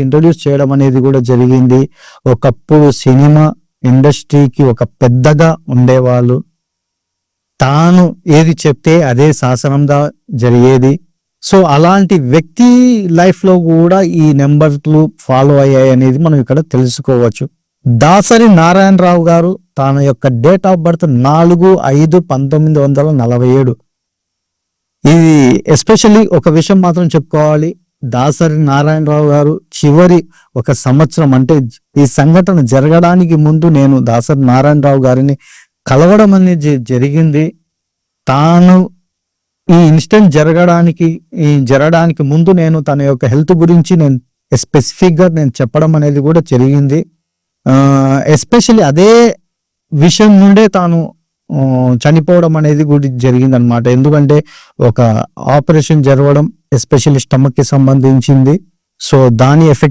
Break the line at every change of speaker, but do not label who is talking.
Introduce చేయడం అనేది కూడా జరిగింది. ఒకప్పుడు సినిమా ఇండస్ట్రీకి ఒక పెద్దగా ఉండేవాళ్ళు. తాను ఏది చెప్తే అదే శాసనంగా జరిగేది. సో అలాంటి వ్యక్తి లైఫ్ లో కూడా ఈ నెంబర్లు ఫాలో అయ్యాయి అనేది మనం ఇక్కడ తెలుసుకోవచ్చు. దాసరి నారాయణరావు గారు తన యొక్క డేట్ ఆఫ్ బర్త్ 4/5/1947. ఇది ఎస్పెషల్లీ ఒక విషయం మాత్రం చెప్పుకోవాలి. దాసరి నారాయణరావు గారు చివరి ఒక సంవత్సరం, అంటే ఈ సంఘటన జరగడానికి ముందు నేను దాసరి నారాయణరావు గారిని కలవడం అనేది జరిగింది. తాను ఈ ఇన్సిడెంట్ జరగడానికి ముందు నేను తన యొక్క హెల్త్ గురించి నేను స్పెసిఫిక్ గా నేను చెప్పడం అనేది కూడా జరిగింది. ఎస్పెషల్లీ అదే విషయం నుండే తాను చనిపోవడం అనేది కూడా జరిగింది అనమాట. ఎందుకంటే ఒక ఆపరేషన్ జరగడం, ఎస్పెషల్లీ స్టమక్ కి సంబంధించింది. సో దాని ఎఫెక్ట్